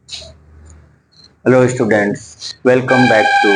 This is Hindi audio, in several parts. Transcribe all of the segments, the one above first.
Hello students, welcome back to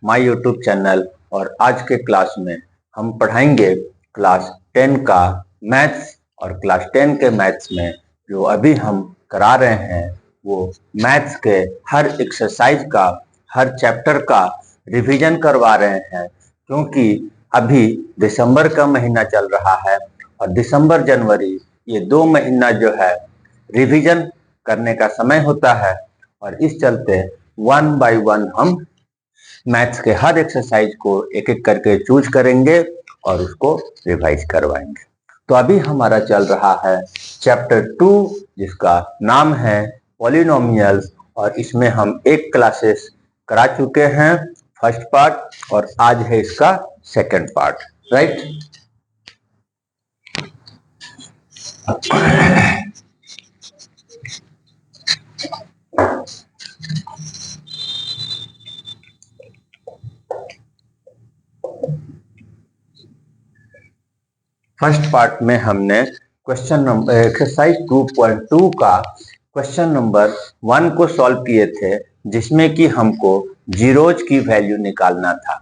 my YouTube channel. और आज के क्लास में हम पढ़ाएंगे क्लास 10 का मैथ्स। और क्लास 10 के मैथ्स में जो अभी हम करा रहे हैं वो मैथ्स के हर एक्सरसाइज का, हर चैप्टर का रिवीजन करवा रहे हैं, क्योंकि अभी दिसंबर का महीना चल रहा है और दिसंबर जनवरी ये 2 महीना जो है रिवीजन करने का समय होता है। और इस चलते 1 बाय 1 हम मैथ्स के हर एक्सरसाइज को एक एक करके चूज करेंगे और उसको रिवाइज करवाएंगे। तो अभी हमारा चल रहा है चैप्टर 2, जिसका नाम है पॉलिनोमियल्स। और इसमें हम एक क्लासेस करा चुके हैं, फर्स्ट पार्ट, और आज है इसका second part, right. First part में हमने क्वेश्चन नंबर एक्सरसाइज 2.2 का क्वेश्चन नंबर 1 को सॉल्व किए थे, जिसमें कि हमको जीरोज की वैल्यू निकालना था।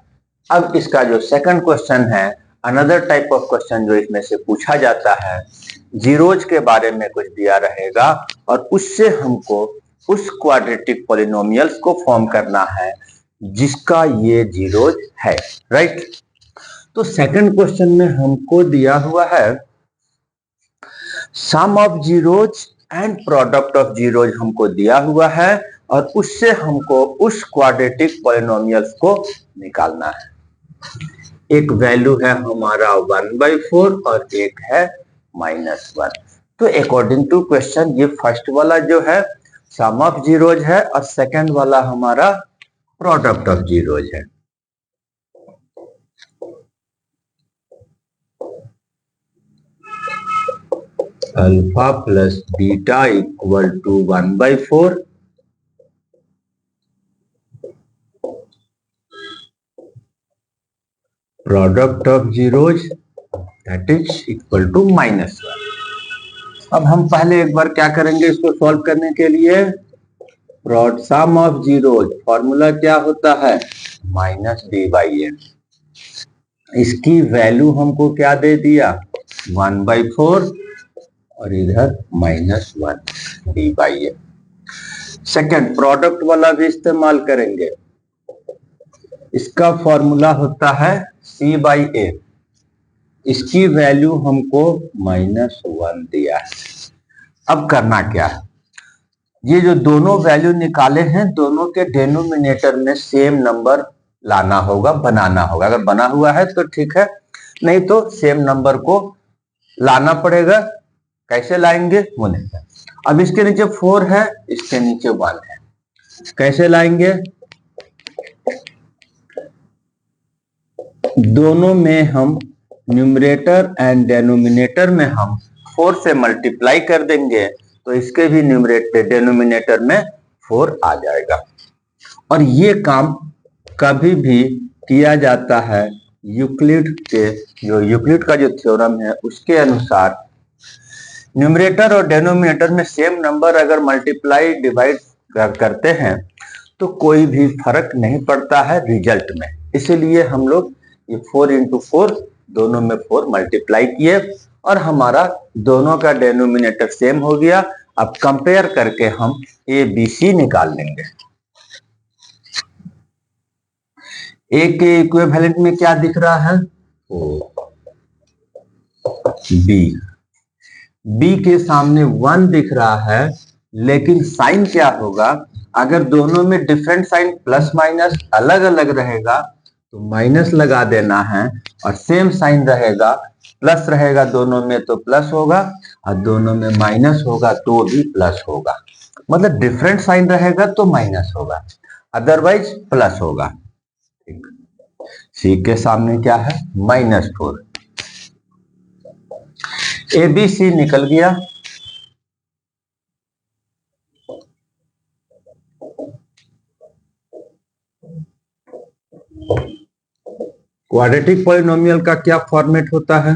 अब इसका जो सेकंड क्वेश्चन है, अनदर टाइप ऑफ क्वेश्चन जो इसमें से पूछा जाता है, जीरोज के बारे में कुछ दिया रहेगा और उससे हमको उस क्वाड्रेटिक पॉलिनोमियल्स को फॉर्म करना है जिसका ये जीरोज है, राइट। तो सेकंड क्वेश्चन में हमको दिया हुआ है sum of zeros and product of zeros हमको दिया हुआ है, और उससे हमको उस क्वाड्रेटिक पॉलिनोमियल्स को निकालना है। एक वैल्यू है हमारा 1/4 और एक है -1। तो अकॉर्डिंग टू क्वेश्चन ये फर्स्ट वाला जो है सम ऑफ जीरोज है और सेकंड वाला हमारा प्रोडक्ट ऑफ जीरोज है। Alpha plus beta equal to 1/4, product of zeros that is equal to -1। अब हम पहले एक बार क्या करेंगे इसको सॉल्व करने के लिए, सम ऑफ जीरोज फॉर्मूला क्या होता है, -d/n। इसकी वैल्यू हमको क्या दे दिया, 1/4 और इधर -1d/n। सेकंड प्रोडक्ट वाला भी इस्तेमाल करेंगे। इसका फॉर्मूला होता है c/a। इसकी वैल्यू हमको -1 दिया है। अब करना क्या है, ये जो दोनों वैल्यू निकाले हैं दोनों के डेनोमिनेटर में सेम नंबर लाना होगा, बनाना होगा। अगर बना हुआ है तो ठीक है, नहीं तो सेम नंबर को लाना पड़ेगा। कैसे लाएंगे वो नहीं है। अब इसके नीचे 4 है, इसके नीचे 1 है, कैसे लाएंगे, दोनों में हम न्यूमरेटर एंड डेनोमिनेटर में हम 4 से मल्टीप्लाई कर देंगे तो इसके भी न्यूमरेटर डेनोमिनेटर में 4 आ जाएगा। और ये काम कभी भी किया जाता है यूक्लिड का जो थ्योरम है उसके अनुसार, न्यूमरेटर और डेनोमिनेटर में सेम नंबर अगर मल्टीप्लाई डिवाइड करते हैं तो कोई भी फर्क नहीं पड़ता है रिजल्ट में। इसीलिए हम लोग ये 4 × 4 दोनों में 4 मल्टीप्लाई किए और हमारा दोनों का डेनोमिनेटर सेम हो गया। अब कंपेयर करके हम ए बी सी निकाल लेंगे। ए के इक्विवेलेंट में क्या दिख रहा है, बी। बी के सामने 1 दिख रहा है, लेकिन साइन क्या होगा, अगर दोनों में डिफरेंट साइन प्लस माइनस अलग अलग रहेगा तो माइनस लगा देना है, और सेम साइन रहेगा प्लस रहेगा दोनों में तो प्लस होगा, और दोनों में माइनस होगा तो भी प्लस होगा। मतलब डिफरेंट साइन रहेगा तो माइनस होगा, अदरवाइज प्लस होगा। सी के सामने क्या है, -4। ए बी सी निकल गया। क्वाड्रेटिक पॉलिनोमियल का क्या फॉर्मेट होता है,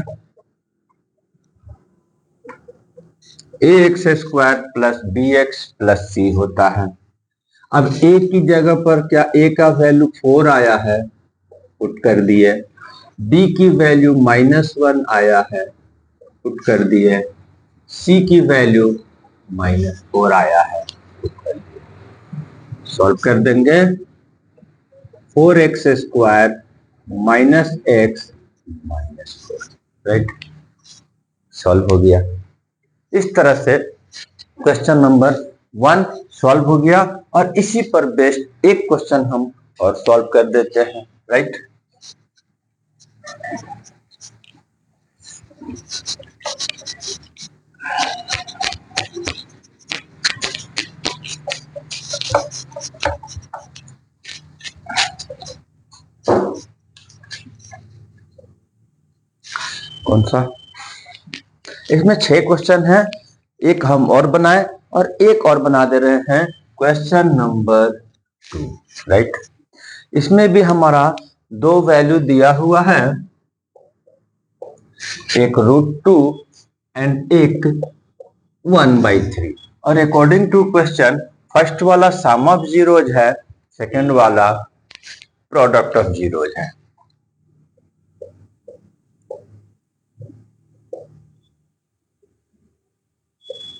a x square plus b x plus c होता है। अब ए की जगह पर क्या ए का वैल्यू 4 आया है, पुट कर दिए। बी की वैल्यू -1 आया है, पुट कर दिए। सी की वैल्यू -4 आया है, पुट कर दिए। सॉल्व कर देंगे। 4x square minus x minus 4, right, solve हो गया। इस तरह से क्वेश्चन नंबर 1 सॉल्व हो गया और इसी पर बेस्ड एक क्वेश्चन हम और सॉल्व कर देते हैं, राइट। कौन सा? इसमें 6 क्वेश्चन है, एक हम और बनाए और एक और बना दे रहे हैं, क्वेश्चन नंबर 2, राइट। इसमें भी हमारा 2 वैल्यू दिया हुआ है, एक √2 एंड एक 1/3। और अकॉर्डिंग टू क्वेश्चन फर्स्ट वाला सम ऑफ जीरोज है, सेकंड वाला प्रोडक्ट ऑफ जीरोज है।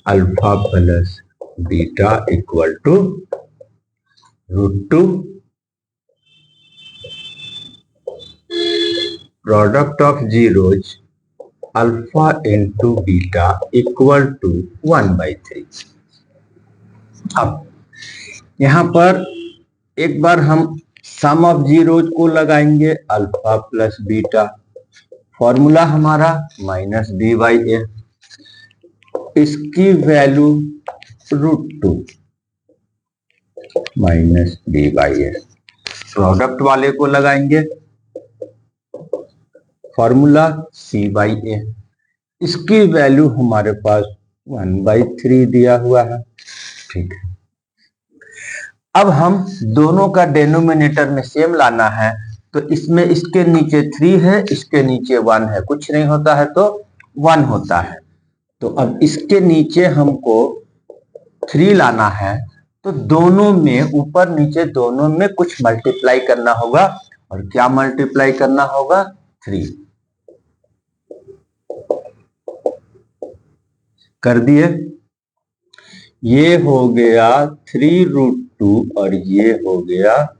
Alpha plus beta equal to √2 product of zeros alpha into beta equal to 1/3। अब यहां पर एक बार हम सम ऑफ जीरोज को लगाएंगे, अल्फा प्लस बीटा, फॉर्मूला हमारा -b/a, इसकी वैल्यू √2 -b/a। प्रोडक्ट वाले को लगाएंगे, फॉर्मूला c/a, इसकी वैल्यू हमारे पास 1/3 दिया हुआ है, ठीक है। अब हम दोनों का डिनोमिनेटर में सेम लाना है, तो इसमें इसके नीचे 3 है, इसके नीचे 1 है, कुछ नहीं होता है तो 1 होता है। तो अब इसके नीचे हमको 3 लाना है, तो दोनों में, ऊपर नीचे दोनों में कुछ मल्टीप्लाई करना होगा। और क्या मल्टीप्लाई करना होगा? 3 कर दिए। ये हो गया 3√2 और ये हो गया,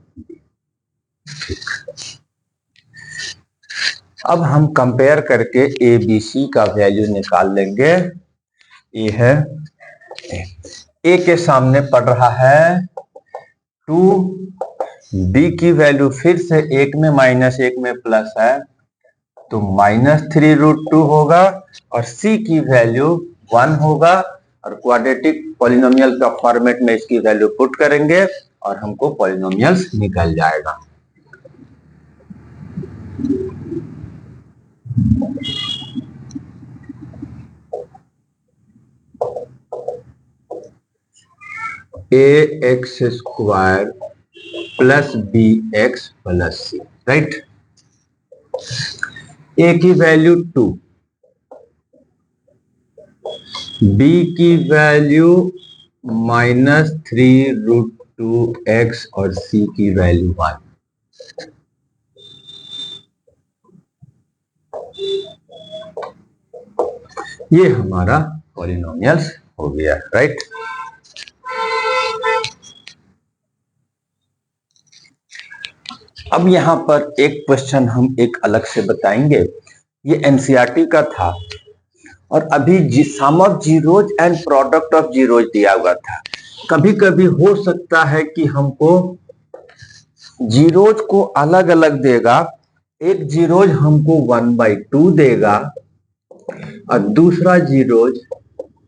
अब हम कंपेयर करके ए बी सी का वैल्यू निकाल लेंगे। ए है, ए के सामने पड़ रहा है 2, बी की वैल्यू फिर से एक में माइनस एक में प्लस है, तो -3√2 होगा, और सी की वैल्यू 1 होगा, और क्वाड्रेटिक पॉलिनोमियल का फॉर्मेट में इसकी वैल्यू पुट करेंगे और हमको पॉलिनोमियल्स निकल जाएगा। ax square plus bx plus c, right. a की वैल्यू 2, b की वैल्यू -3√2x और c की वैल्यू 1। ये हमारा पॉलिनोमियल्स हो गया, राइट। अब यहां पर एक क्वेश्चन हम एक अलग से बताएंगे, ये एनसीईआरटी का था, और अभी sum of zeros and product of zeros दिया हुआ था। कभी कभी हो सकता है कि हमको जीरोज को अलग अलग देगा, एक जीरोज हमको 1/2 देगा और दूसरा जीरोज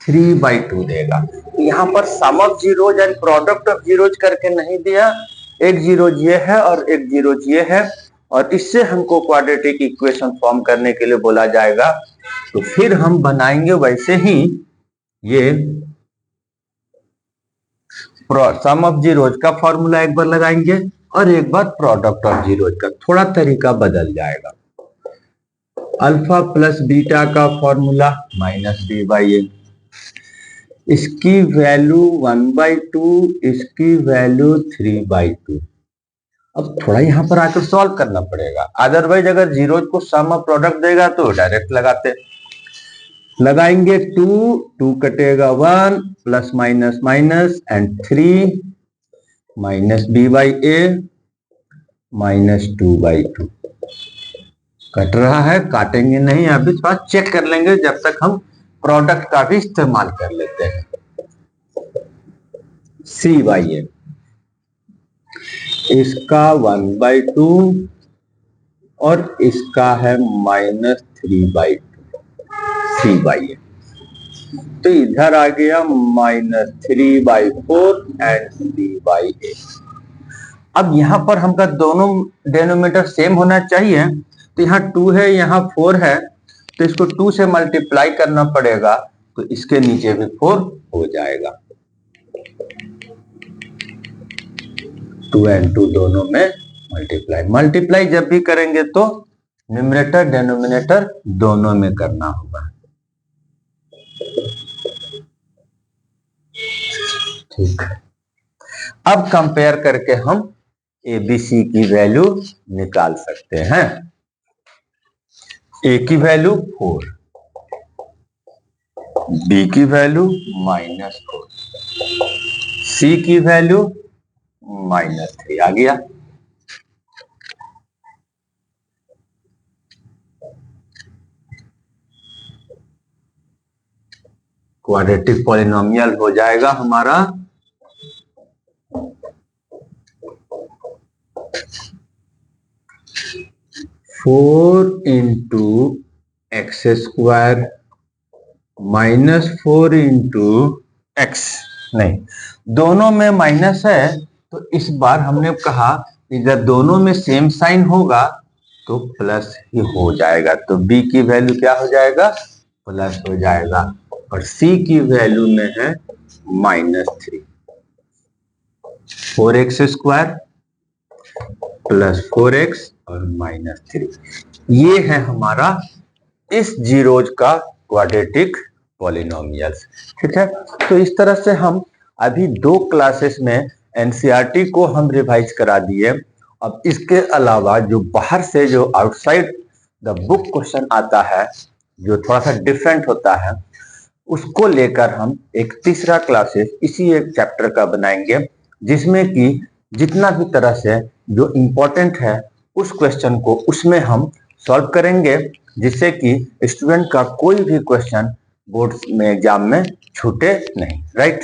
3/2 देगा। तो यहाँ पर sum of zeros and product of zeros करके नहीं दिया, एक जीरोज ये है और एक जीरोज ये है, और इससे हमको क्वाड्रेटिक इक्वेशन फॉर्म करने के लिए बोला जाएगा। तो फिर हम बनाएंगे वैसे ही, ये सम ऑफ जीरोज का फॉर्मूला एक बार लगाएंगे और एक बार प्रोडक्ट ऑफ जीरोज का, थोड़ा तरीका बदल जाएगा। अल्फा प्लस बीटा का फॉर्मूला -b/a, इसकी वैल्यू 1/2, इसकी वैल्यू 3/2। अब थोड़ा यहां पर आकर सॉल्व करना पड़ेगा, अदरवाइज अगर जीरोज को सम ऑफ प्रोडक्ट देगा तो डायरेक्ट लगाएंगे। 2 कटेगा 1, plus minus minus and 3 minus b/a minus 2/2 cut रहा है, काटेंगे नहीं, अभी थोड़ा चेक कर लेंगे जब तक हम प्रोडक्ट का भी इस्तेमाल कर लेते हैं। c/a इसका 1/2 और इसका है माइनस 3/2 c/a, तो इधर आ गया माइनस 3/4 एंड c/a। अब यहां पर हमका दोनों डेनोमीटर सेम होना चाहिए, तो यहाँ 2 है, यहाँ 4 है, तो इसको 2 से मल्टीप्लाई करना पड़ेगा, तो इसके नीचे भी 4 हो जाएगा। 2 and 2 दोनों में मल्टीप्लाई जब भी करेंगे तो न्यूमरेटर डेनोमिनेटर दोनों में करना होगा। ठीक है, अब कंपेयर करके हम ABC की वैल्यू निकाल सकते हैं। A की वैल्यू 4, B की वैल्यू -4, C की वैल्यू -3 आ गया। क्वाड्रेटिक पॉलिनोमियल हो जाएगा हमारा 4 into x square minus 4 into x, नहीं दोनों में माइनस है, तो इस बार हमने कहा इधर दोनों में सेम साइन होगा तो प्लस ही हो जाएगा, तो B की वैल्यू क्या हो जाएगा, प्लस हो जाएगा, और C की वैल्यू में है -3। 4x स्क्वायर प्लस 4x और -3, ये है हमारा इस जीरोज का क्वाड्रेटिक पॉलिनोमियल्स। ठीक है, तो इस तरह से हम अभी 2 क्लासेस में एनसीईआरटी को हम रिवाइज करा दिए। अब इसके अलावा जो बाहर से जो आउटसाइड द बुक क्वेश्चन आता है, जो थोड़ा सा डिफरेंट होता है, उसको लेकर हम एक तीसरा क्लासेस इसी एक चैप्टर का बनाएंगे, जिसमें कि जितना भी तरह से जो इम्पोर्टेंट है उस क्वेश्चन को उसमें हम सॉल्व करेंगे, जिससे कि स्टूडेंट का कोई भी क्वेश्चन बोर्ड में एग्जाम में छूटे नहीं। राइट।